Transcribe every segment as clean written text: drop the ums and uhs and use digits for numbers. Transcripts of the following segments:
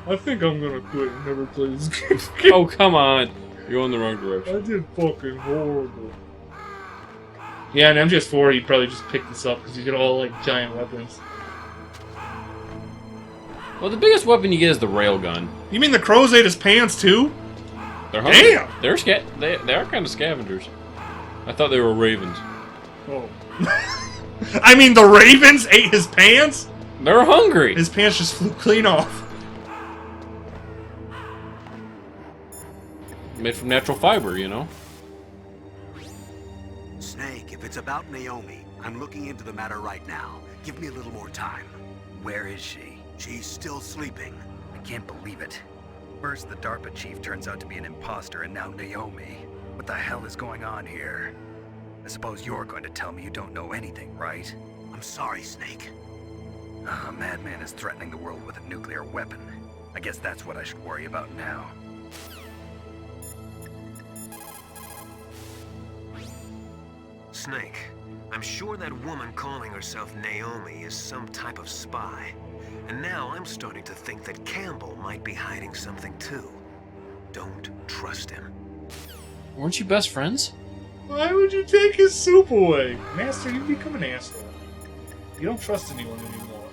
I think I'm gonna quit and never play this game. Oh, come on. You're going the wrong direction. I did fucking horrible. Yeah, in MGS4, he'd probably just pick this up because you get all, like, giant weapons. Well, the biggest weapon you get is the railgun. You mean the crows ate his pants, too? They're hungry. Damn! They are kind of scavengers. I thought they were ravens. Oh. I mean, the ravens ate his pants? They're hungry. His pants just flew clean off. Made from natural fiber, you know? Snake, if it's about Naomi, I'm looking into the matter right now. Give me a little more time. Where is she? She's still sleeping. I can't believe it. First, the DARPA chief turns out to be an imposter, and now Naomi. What the hell is going on here? I suppose you're going to tell me you don't know anything, right? I'm sorry, Snake. A madman is threatening the world with a nuclear weapon. I guess that's what I should worry about now. Snake, I'm sure that woman calling herself Naomi is some type of spy. And now I'm starting to think that Campbell might be hiding something too. Don't trust him. Weren't you best friends? Why would you take his soup away? Master, you've become an asshole. You don't trust anyone anymore.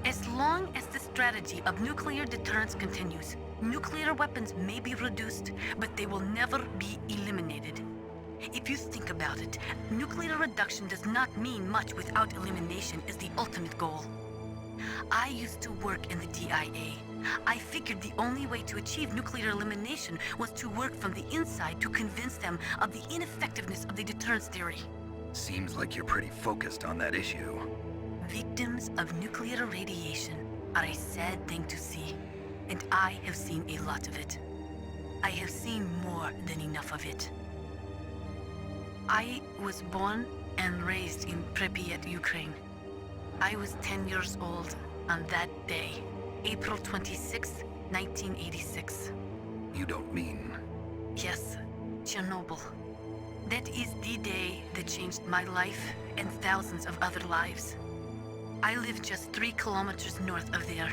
As long as the strategy of nuclear deterrence continues, nuclear weapons may be reduced, but they will never be eliminated. If you think about it, nuclear reduction does not mean much without elimination as the ultimate goal. I used to work in the DIA. I figured the only way to achieve nuclear elimination was to work from the inside to convince them of the ineffectiveness of the deterrence theory. Seems like you're pretty focused on that issue. Victims of nuclear radiation are a sad thing to see, and I have seen a lot of it. I have seen more than enough of it. I was born and raised in Pripyat, Ukraine. I was 10 years old on that day, April 26, 1986. You don't mean... Yes, Chernobyl. That is the day that changed my life and thousands of other lives. I live just 3 kilometers north of there.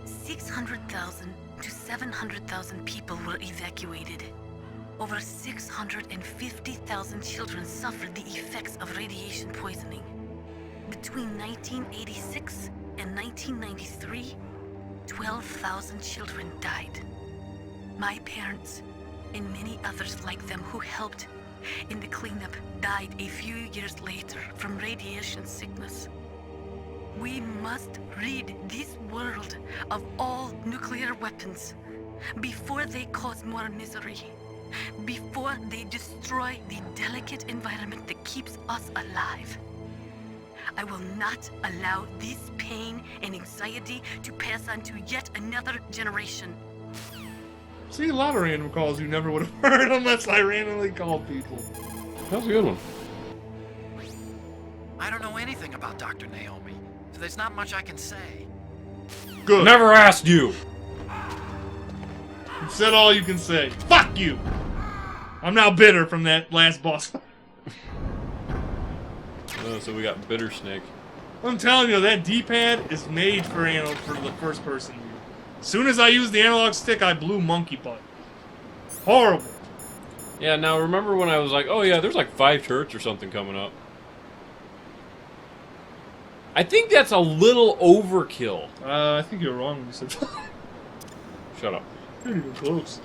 600,000 to 700,000 people were evacuated. Over 650,000 children suffered the effects of radiation poisoning. Between 1986 and 1993, 12,000 children died. My parents, and many others like them who helped in the cleanup, died a few years later from radiation sickness. We must rid this world of all nuclear weapons before they cause more misery. Before they destroy the delicate environment that keeps us alive. I will not allow this pain and anxiety to pass on to yet another generation. See, a lot of random calls you never would have heard unless I randomly called people. That was a good one. I don't know anything about Dr. Naomi, so there's not much I can say. Good. Never asked you. You've said all you can say. Fuck you! I'm now bitter from that last boss. Oh, so we got Bitter Snake. I'm telling you, that D-pad is made for the first person view. As soon as I used the analog stick, I blew monkey butt. Horrible. Yeah, now remember when I was like, oh yeah, there's like 5 turrets or something coming up. I think that's a little overkill. I think you're wrong when you said that. Shut up. Not even close.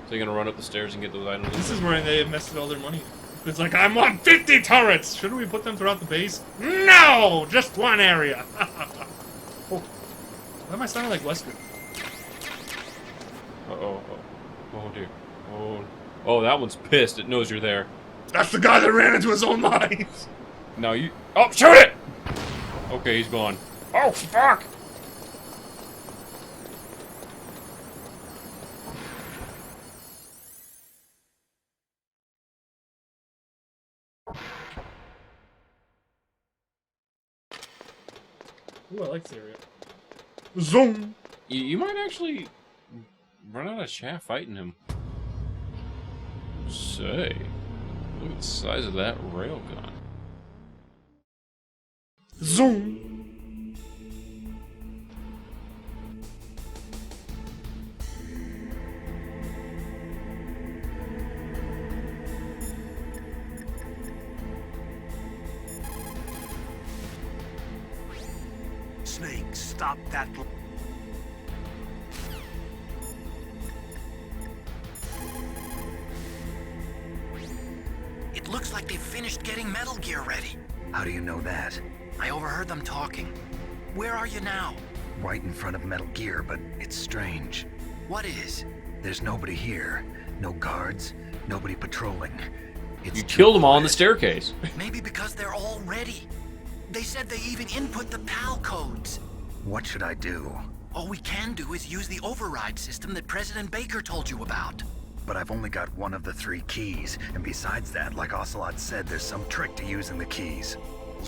So you're gonna run up the stairs and get those items? This is where they invested all their money. It's like, I want 50 turrets! Shouldn't we put them throughout the base? No! Just one area! Oh. Why am I sounding like Wesker? Uh-oh. Oh dear. Oh, that one's pissed. It knows you're there. That's the guy that ran into his own mines! Now you... Oh, shoot it! Okay, he's gone. Oh, fuck! Ooh, I like this area. Zoom! You might actually run out of chaff fighting him. Say, look at the size of that railgun. Zoom! Snake, stop that. It looks like they've finished getting Metal Gear ready. How do you know that? I overheard them talking. Where are you now? Right in front of Metal Gear, but it's strange. What is? There's nobody here. No guards, nobody patrolling. It's You too killed them all on the quiet. staircase. Maybe because they're all ready. They said they even input the PAL codes. What should I do? All we can do is use the override system that President Baker told you about. But I've only got one of the 3 keys, and besides that, like Ocelot said, there's some trick to using the keys.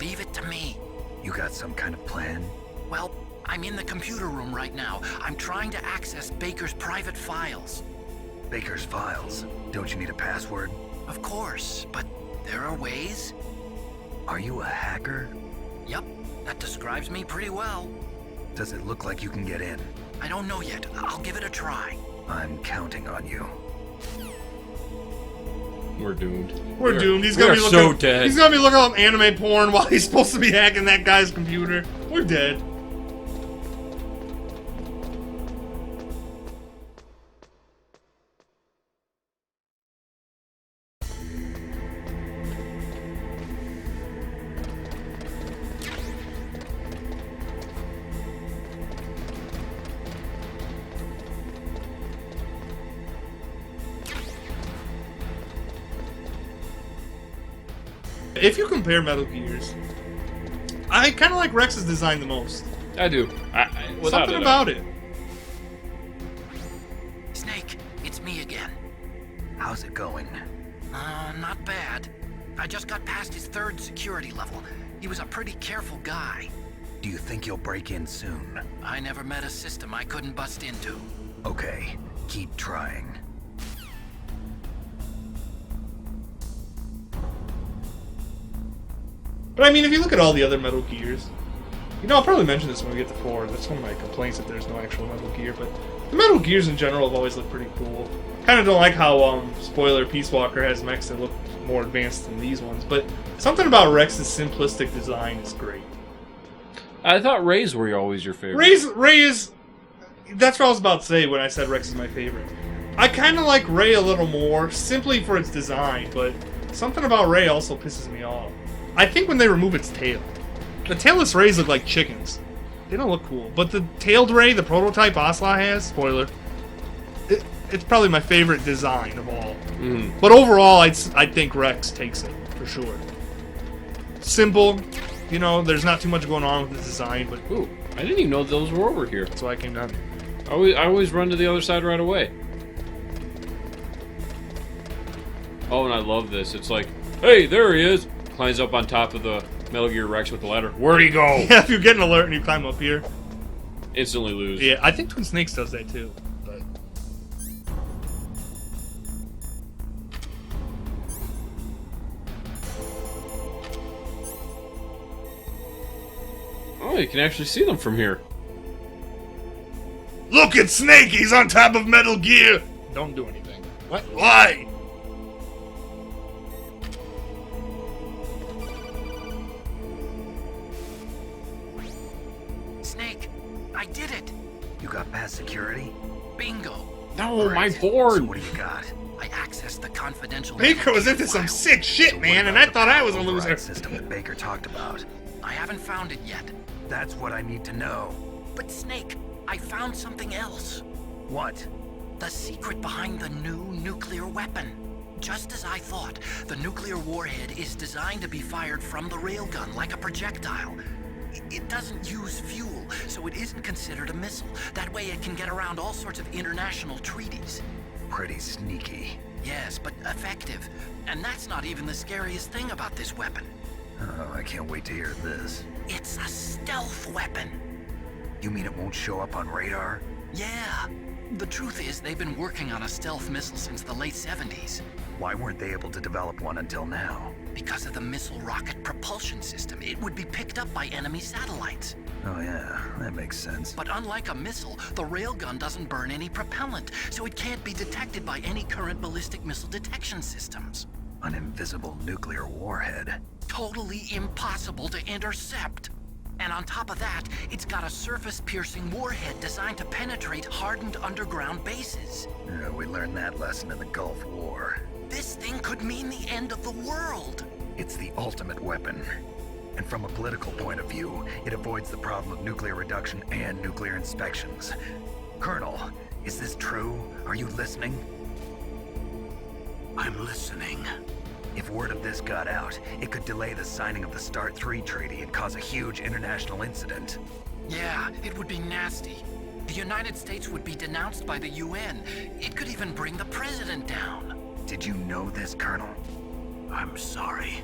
Leave it to me. You got some kind of plan? Well, I'm in the computer room right now. I'm trying to access Baker's private files. Baker's files. Don't you need a password? Of course, but there are ways. Are you a hacker? Yep, that describes me pretty well. Does it look like you can get in? I don't know yet. I'll give it a try. I'm counting on you. We're doomed. We're doomed. He's we gonna are be looking. so dead. He's gonna be looking up anime porn while he's supposed to be hacking that guy's computer. We're dead. If you compare Metal Gears, I kind of like Rex's design the most. I do. Without Something a doubt. about it. Snake, it's me again. How's it going? Not bad. I just got past his 3rd security level. He was a pretty careful guy. Do you think you'll break in soon? I never met a system I couldn't bust into. Okay, keep trying. But I mean, if you look at all the other Metal Gears, you know, I'll probably mention this when we get to 4. That's one of my complaints, that there's no actual Metal Gear. But the Metal Gears in general have always looked pretty cool. Kind of don't like how, spoiler, Peace Walker has mechs that look more advanced than these ones. But something about Rex's simplistic design is great. I thought Rays were always your favorite. Ray is... That's what I was about to say when I said Rex is my favorite. I kind of like Ray a little more, simply for its design, but something about Ray also pisses me off. I think when they remove its tail. The tailless Rays look like chickens. They don't look cool. But the tailed Ray, the prototype Ocelot has, spoiler, it's probably my favorite design of all. Mm. But overall, I think Rex takes it, for sure. Simple, you know, there's not too much going on with the design, but Ooh, I didn't even know those were over here. that's why I came down here. I always run to the other side right away. Oh, and I love this. It's like, hey, there he is. Climbs up on top of the Metal Gear Rex with the ladder. Where'd he go? Yeah, if you get an alert and you climb up here. Instantly lose. Yeah, I think Twin Snakes does that too. But Oh, you can actually see them from here. look at Snake, he's on top of Metal Gear. Don't do anything. What? Why? Snake, I did it. You got past security? Bingo. No, my Great. board. So what do you got? I accessed the confidential... Baker was into some file. sick shit, So what man, and about I the thought I was a override loser. system that Baker talked about. I haven't found it yet. That's what I need to know. But Snake, I found something else. What? The secret behind the new nuclear weapon. Just as I thought, the nuclear warhead is designed to be fired from the railgun like a projectile. It doesn't use fuel, so it isn't considered a missile. That way it can get around all sorts of international treaties. Pretty sneaky. Yes, but effective. And that's not even the scariest thing about this weapon. Oh, I can't wait to hear this. It's a stealth weapon. You mean it won't show up on radar? Yeah. The truth is, they've been working on a stealth missile since the late 70s. Why weren't they able to develop one until now? Because of the missile rocket propulsion system, it would be picked up by enemy satellites. Oh yeah, that makes sense. But unlike a missile, the railgun doesn't burn any propellant, so it can't be detected by any current ballistic missile detection systems. An invisible nuclear warhead. Totally impossible to intercept. And on top of that, it's got a surface-piercing warhead designed to penetrate hardened underground bases. Yeah, we learned that lesson in the Gulf War. This thing could mean the end of the world. It's the ultimate weapon. And from a political point of view, it avoids the problem of nuclear reduction and nuclear inspections. Colonel, is this true? Are you listening? I'm listening. If word of this got out, it could delay the signing of the START 3 treaty and cause a huge international incident. Yeah, it would be nasty. The United States would be denounced by the UN. It could even bring the president down. Did you know this, Colonel? I'm sorry.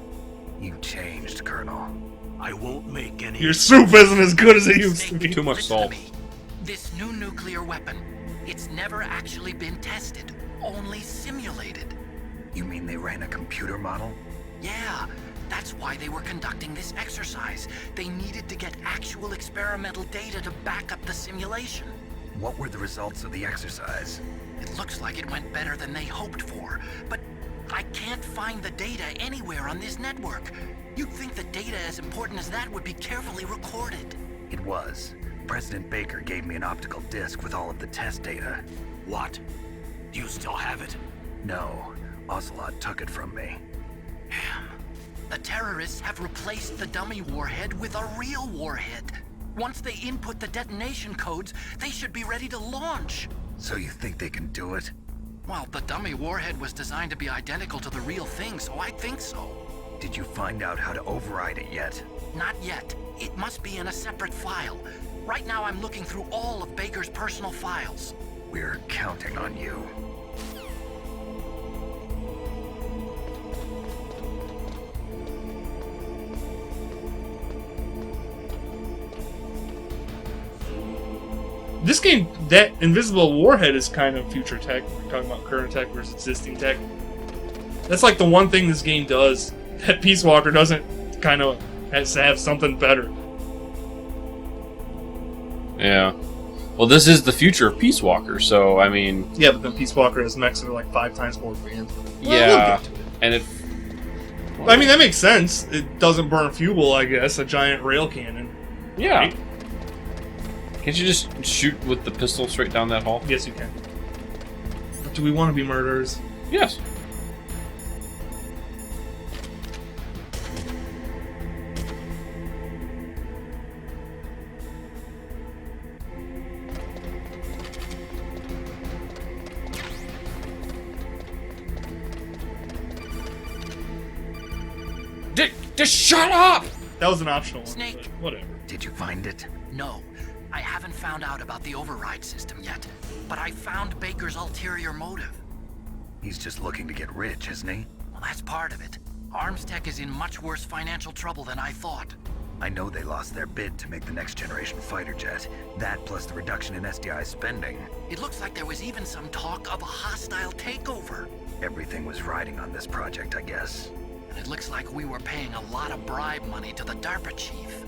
You changed, Colonel. I won't make any... Your soup isn't as good as it used to Snake, be. Too much listen to salt. me. This new nuclear weapon, it's never actually been tested, only simulated. You mean they ran a computer model? Yeah, that's why they were conducting this exercise. They needed to get actual experimental data to back up the simulation. What were the results of the exercise? It looks like it went better than they hoped for, but I can't find the data anywhere on this network. You'd think the data as important as that would be carefully recorded. It was. President Baker gave me an optical disc with all of the test data. What? Do you still have it? No, Ocelot took it from me. The terrorists have replaced the dummy warhead with a real warhead. Once they input the detonation codes, they should be ready to launch. So you think they can do it? Well, the dummy warhead was designed to be identical to the real thing, so I think so. Did you find out how to override it yet? Not yet. It must be in a separate file. Right now I'm looking through all of Baker's personal files. We're counting on you. This game, that invisible warhead is kind of future tech. We're talking about current tech versus existing tech. That's like the one thing this game does that Peace Walker doesn't. Kind of has to have something better. Yeah. Well, this is the future of Peace Walker, so I mean. Yeah, but then Peace Walker has mechs that are like 5 times more advanced. Well, Yeah. we'll get to it. And it. I mean, that makes sense. It doesn't burn fuel, I guess. A giant rail cannon. Yeah. Right? Can't you just shoot with the pistol straight down that hall? Yes, you can. But do we want to be murderers? Yes. Just shut up! That was an optional one. Snake. But whatever. Did you find it? No, I haven't found out about the override system yet, but I found Baker's ulterior motive. He's just looking to get rich, isn't he? Well, that's part of it. Arms Tech is in much worse financial trouble than I thought. I know they lost their bid to make the next generation fighter jet. That plus the reduction in SDI spending. It looks like there was even some talk of a hostile takeover. Everything was riding on this project, I guess. And it looks like we were paying a lot of bribe money to the DARPA chief.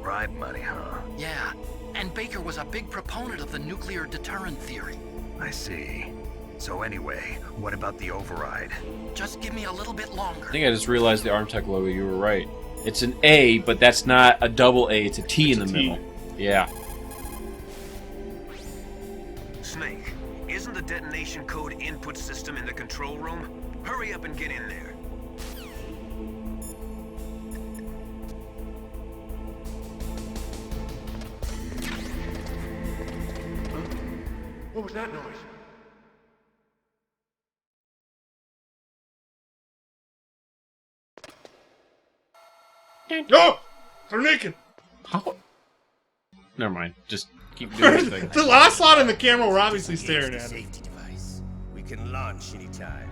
Bribe money, huh? Yeah, and Baker was a big proponent of the nuclear deterrent theory. I see. So anyway, what about the override? Just give me a little bit longer. I think I just realized the Armtech logo. You were right. It's an A, but that's not a double A. It's a T in the middle. Yeah. Snake, isn't the detonation code input system in the control room? Hurry up and get in there. What was that noise? Oh! They're naked! How? Never mind. Just keep doing your thing. The Ocelot and the camera were obviously staring Here's at the him. safety device. We can launch anytime.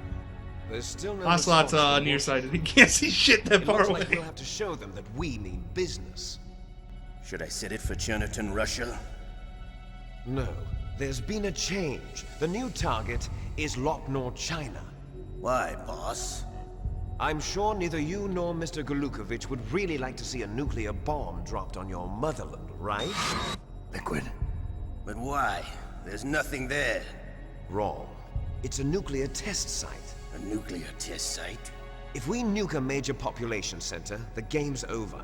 There's still no Ocelot's response from nearsighted. He can't see shit that It far looks away. like we'll have to show them that we mean business. Should I set it for Jonathan, Russia? No, there's been a change. The new target is Locknor, China. Why, boss? I'm sure neither you nor Mr. Golukovich would really like to see a nuclear bomb dropped on your motherland, right? Liquid. But why? There's nothing there. Wrong. It's a nuclear test site. A nuclear test site? If we nuke a major population center, the game's over.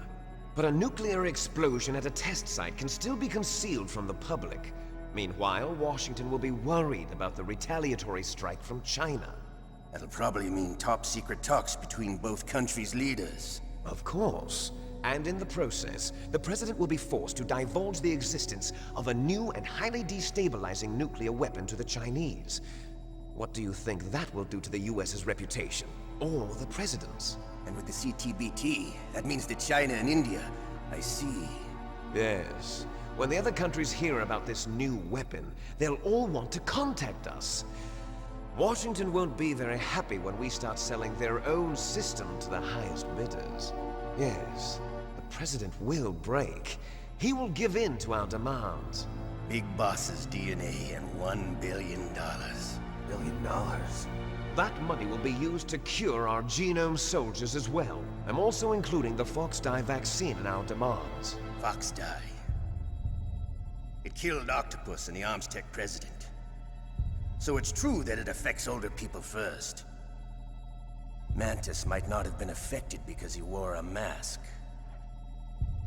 But a nuclear explosion at a test site can still be concealed from the public. Meanwhile, Washington will be worried about the retaliatory strike from China. That'll probably mean top-secret talks between both countries' leaders. Of course. And in the process, the president will be forced to divulge the existence of a new and highly destabilizing nuclear weapon to the Chinese. What do you think that will do to the US's reputation? Or the president's? And with the CTBT, that means that China and India. I see. Yes. When the other countries hear about this new weapon, they'll all want to contact us. Washington won't be very happy when we start selling their own system to the highest bidders. Yes, the president will break. He will give in to our demands. Big Boss's DNA and $1 billion. $1 billion? That money will be used to cure our genome soldiers as well. I'm also including the Fox dye vaccine in our demands. Fox dye. It killed Octopus and the Armstech president. So it's true that it affects older people first. Mantis might not have been affected because he wore a mask.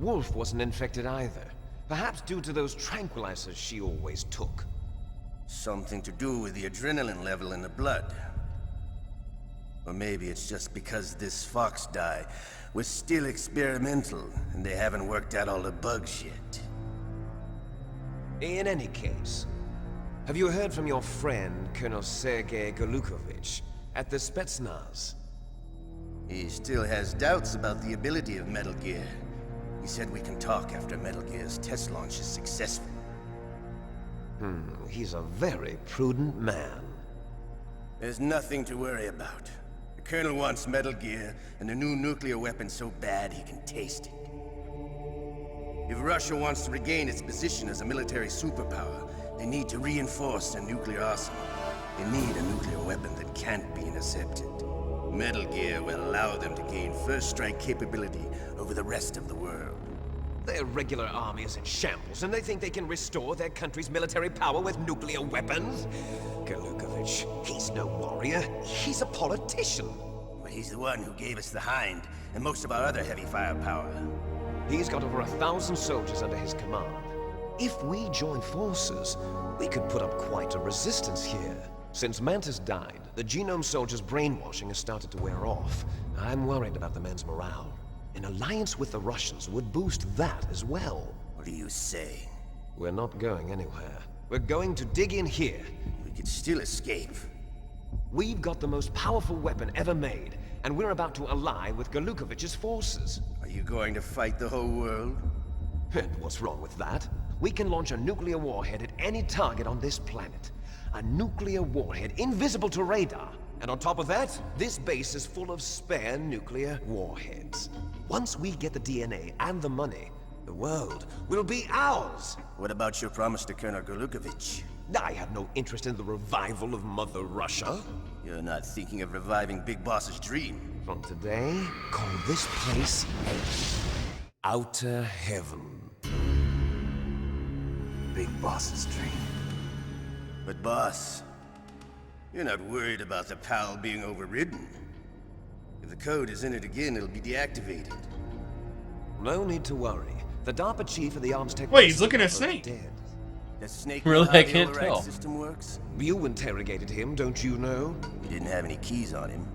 Wolf wasn't infected either. Perhaps due to those tranquilizers she always took. Something to do with the adrenaline level in the blood. Or maybe it's just because this Fox dye was still experimental and they haven't worked out all the bugs yet. In any case, have you heard from your friend, Colonel Sergei Golukovich, at the Spetsnaz? He still has doubts about the ability of Metal Gear. He said we can talk after Metal Gear's test launch is successful. He's a very prudent man. There's nothing to worry about. The Colonel wants Metal Gear and a new nuclear weapon so bad he can taste it. If Russia wants to regain its position as a military superpower, they need to reinforce their nuclear arsenal. They need a nuclear weapon that can't be intercepted. Metal Gear will allow them to gain first strike capability over the rest of the world. Their regular army is in shambles, and they think they can restore their country's military power with nuclear weapons? Golukovich, he's no warrior. He's a politician. But he's the one who gave us the Hind and most of our other heavy firepower. He's got over 1,000 soldiers under his command. If we join forces, we could put up quite a resistance here. Since Mantis died, the genome soldiers' brainwashing has started to wear off. I'm worried about the men's morale. An alliance with the Russians would boost that as well. What are you saying? We're not going anywhere. We're going to dig in here. We could still escape. We've got the most powerful weapon ever made, and we're about to ally with Golukovich's forces. Are you going to fight the whole world? And what's wrong with that? We can launch a nuclear warhead at any target on this planet. A nuclear warhead invisible to radar. And on top of that, this base is full of spare nuclear warheads. Once we get the DNA and the money, the world will be ours. What about your promise to Colonel Golukovich? I have no interest in the revival of Mother Russia. You're not thinking of reviving Big Boss's dream. From today, call this place Outer Heaven. Big Boss's dream. But boss, you're not worried about the PAL being overridden. If the code is entered again, it'll be deactivated. No need to worry. The DARPA chief of the Armstech... Wait, he's looking at Snake. Dead. Does Snake Really? know how I the can't override tell. system works? You interrogated him, don't you know? He didn't have any keys on him.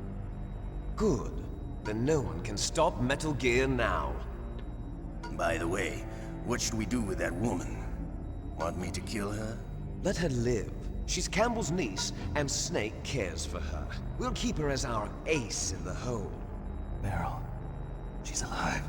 Good. Then no one can stop Metal Gear now. By the way, what should we do with that woman? Want me to kill her? Let her live. She's Campbell's niece, and Snake cares for her. We'll keep her as our ace in the hole. Meryl, she's alive.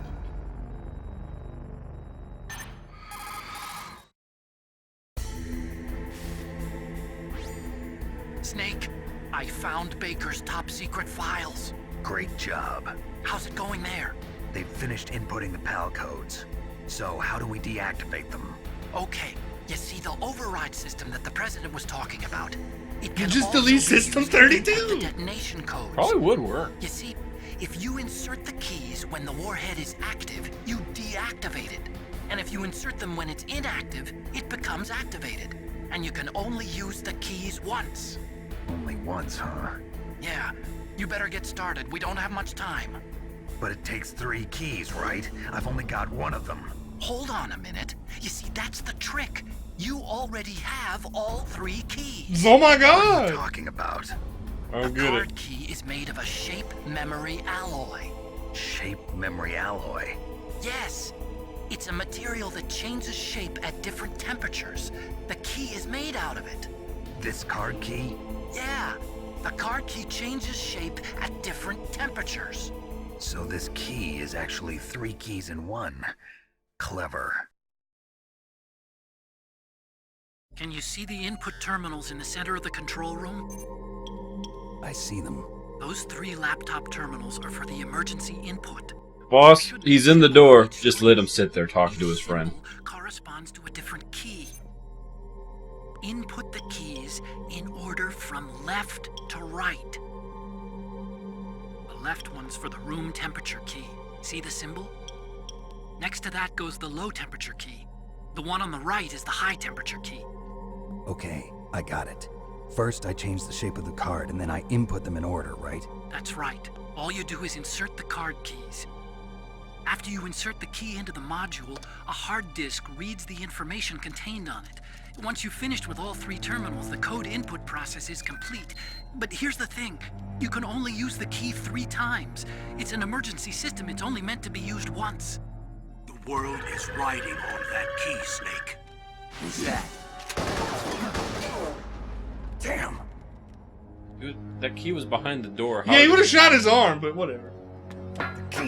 Snake, I found Baker's top secret files. Great job. How's it going there? They've finished inputting the PAL codes. So how do we deactivate them? Okay, you see the override system that the president was talking about. It can just also delete be System used to input 32. the detonation codes. Probably would work. You see, if you insert the keys when the warhead is active, you deactivate it. And if you insert them when it's inactive, it becomes activated. And you can only use the keys once. Only once, huh? Yeah, you better get started. We don't have much time. But it takes 3 keys, right? I've only got 1 of them. Hold on a minute. You see, that's the trick. You already have all 3 keys. Oh my What are you god! talking about? I don't The get it. card key is made of a shape memory alloy. Shape memory alloy. Yes, it's a material that changes shape at different temperatures. The key is made out of it. This card key? Yeah, the card key changes shape at different temperatures. So this key is actually 3 keys in 1. Clever. Can you see the input terminals in the center of the control room? I see them. Those 3 laptop terminals are for the emergency input. Boss, he's in the door. Just let him sit there talking to his friend. Symbol corresponds to a different key. Input the keys in order from left to right. The left one's for the room temperature key. See the symbol? Next to that goes the low temperature key. The one on the right is the high temperature key. Okay, I got it. First, I change the shape of the card, and then I input them in order, right? That's right. All you do is insert the card keys. After you insert the key into the module, a hard disk reads the information contained on it. Once you've finished with all 3 terminals, the code input process is complete. But here's the thing. You can only use the key 3 times. It's an emergency system. It's only meant to be used once. The world is riding on that key, Snake. Who's that? Damn! Dude, that key was behind the door. How Yeah, he did would have shot his arm, but whatever.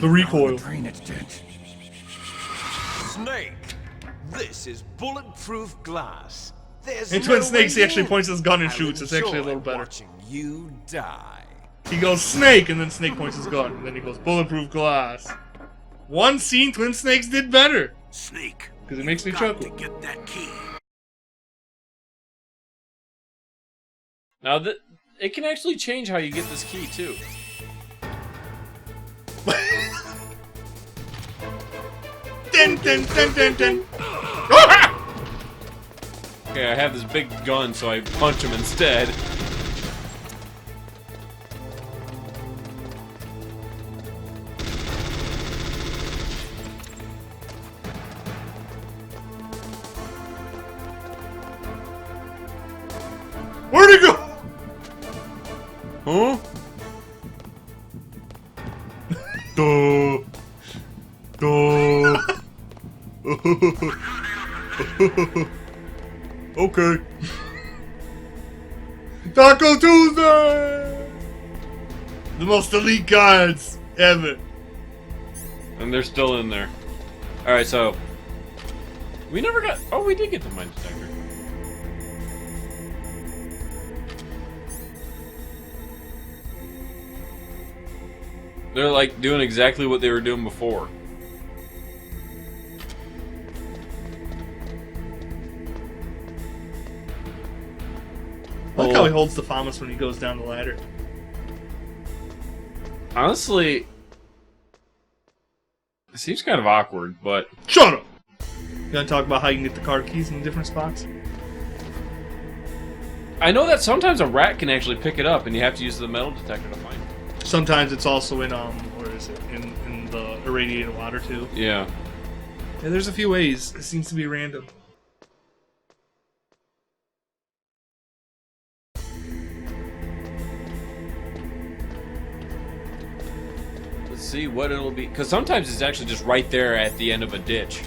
The recoil. Drainage ditch. Snake, this is bulletproof glass. There's In no Twin Snakes, he way actually in. points his gun and I'll shoots. It's actually a enjoy little better. Watching you die. He goes, Snake, and then Snake points his gun. And then he goes, bulletproof glass. One scene Twin Snakes did better. Snake. Because it makes me you've got chuckle. to get that key. Now, it can actually change how you get this key, too. Dun, dun, dun, dun, dun. Okay, I have this big gun, so I punch him instead. Where'd he go? Huh? Duh. Duh. Okay. Taco Tuesday! The most elite cards ever. And they're still in there. Alright, so... We never got... Oh, we did get the mine detector. They're like doing exactly what they were doing before. I like how he holds the FAMAS when he goes down the ladder. Honestly, it seems kind of awkward, but... Shut up! You gonna talk about how you can get the card keys in different spots? I know that sometimes a rat can actually pick it up and you have to use the metal detector to find it. Sometimes it's also in, where is it? In the irradiated water, too. Yeah. Yeah, there's a few ways. It seems to be random. Let's see what it'll be. Because sometimes it's actually just right there at the end of a ditch.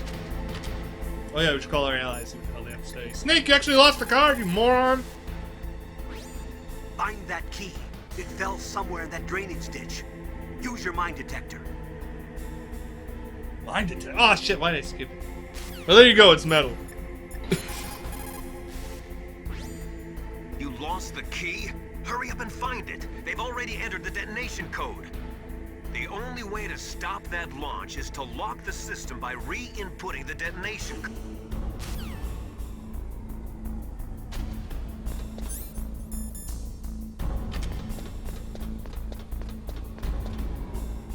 Oh yeah, we should call our allies and tell them to say, Snake, you actually lost the card, you moron! Find that key. It fell somewhere in that drainage ditch. Use your mine detector. Mine detector? Oh shit, why did I skip it? Well, there you go, it's metal. You lost the key? Hurry up and find it. They've already entered the detonation code. The only way to stop that launch is to lock the system by re-inputting the detonation code.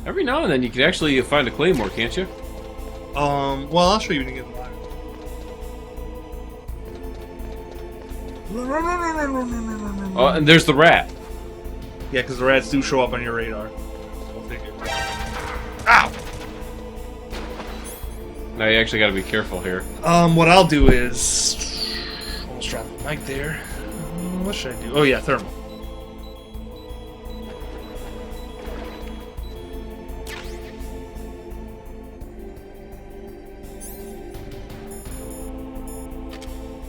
Every now and then you can actually find a claymore, can't you? Well, I'll show you when you get in the ladder. Oh, and there's the rat. Yeah, because the rats do show up on your radar. Go figure. Ow! Now you actually gotta be careful here. What I'll do is... Almost dropped the mic there. What should I do? Oh yeah, thermal.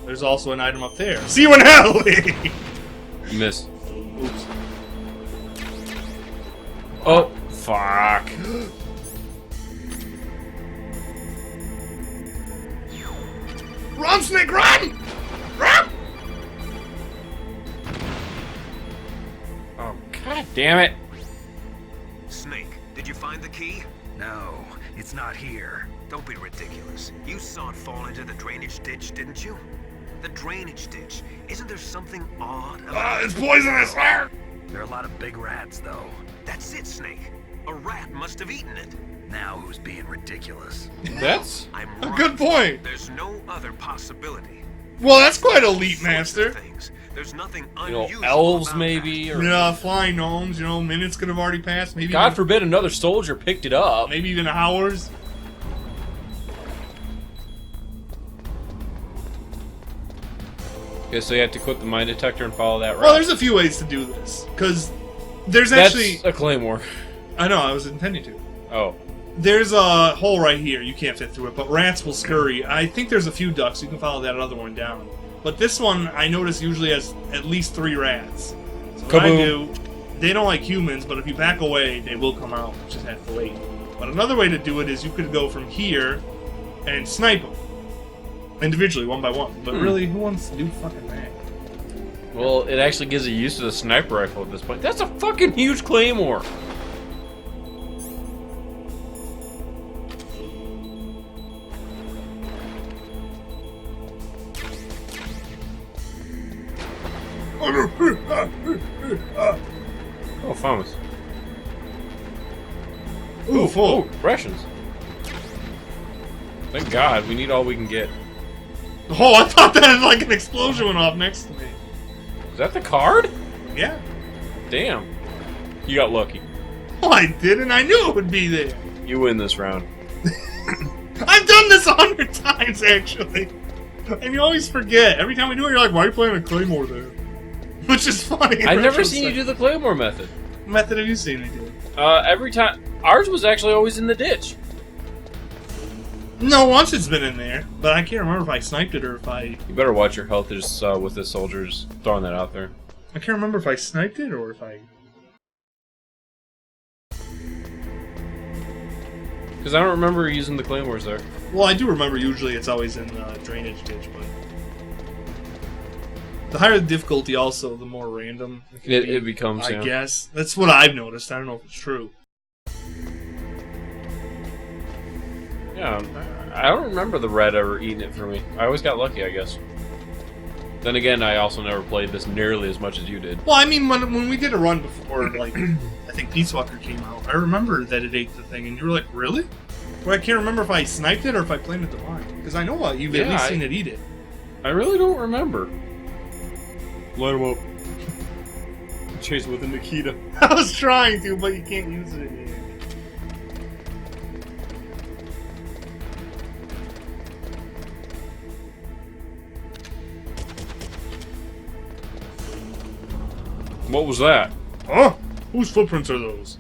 There's also an item up there. See you in hell! You missed. Oops. Oh, fuck. Run, Snake, run! Run! Oh, god damn it. Snake, did you find the key? No, it's not here. Don't be ridiculous. You saw it fall into the drainage ditch, didn't you? The drainage ditch. Isn't there something odd about It's poisonous! There are a lot of big rats, though. That's it, Snake. A rat must have eaten it. Now who's being ridiculous? That's... I'm A right. good point. There's no other possibility. Well, that's quite elite, Sorts of Master. things. There's nothing You know, unusual elves about maybe, or... Yeah, flying gnomes, you know, minutes could have already passed. Maybe God even, forbid another soldier picked it up. maybe even hours. Okay, so you have to equip the mine detector and follow that route. Well, there's a few ways to do this. Because there's That's actually... a claymore. I know, I was intending to. Oh. There's a hole right here. You can't fit through it, but rats will scurry. I think there's a few ducks. You can follow that other one down. But this one, I notice, usually has at least 3 rats. So what I do, they don't like humans, but if you back away, they will come out. You just have to wait. But another way to do it is you could go from here and snipe them. Individually, one by one. But really, who wants to do fucking that? Well, it actually gives you used to the sniper rifle at this point. That's a fucking huge claymore. Oh, phones. Ooh, full. Ooh, rations. Thank God, we need all we can get. Oh, I thought that like an explosion went off next to me. Is that the card? Yeah. Damn. You got lucky. Oh, I didn't. I knew it would be there. You win this round. I've done this 100 times, actually. And you always forget. Every time we do it, you're like, why are you playing a Claymore there? Which is funny. I've never seen you do the claymore method. What method have you seen me do? Every time. Ours was actually always in the ditch. No, once it's been in there. But I can't remember if I sniped it or if I... You better watch your health just with the soldiers. Throwing that out there. I can't remember if I sniped it or if I... Because I don't remember using the claymores there. Well, I do remember usually it's always in the drainage ditch, but... The higher the difficulty also, the more random It becomes, I yeah. guess. That's what I've noticed. I don't know if it's true. Yeah, I don't remember the red ever eating it for me. I always got lucky, I guess. Then again, I also never played this nearly as much as you did. Well, I mean, when we did a run before, like, I think Peace Walker came out, I remember that it ate the thing, and you were like, really? Well, I can't remember if I sniped it or if I planted the mine. Because I know you've at least seen it eat it. I really don't remember. Light him up. Chase with a Nikita. I was trying to, but you can't use it. What was that? Huh? Whose footprints are those?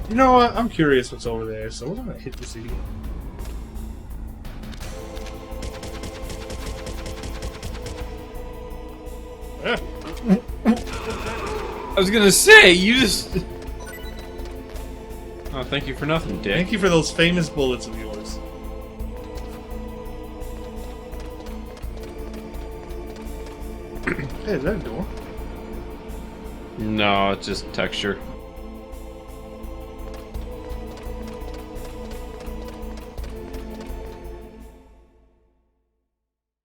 You know what? I'm curious what's over there, so we're gonna hit this again. I was gonna say, you just... Oh, thank you for nothing, Dick. Thank you for those famous bullets of yours. Hey, is that a door? No, it's just texture.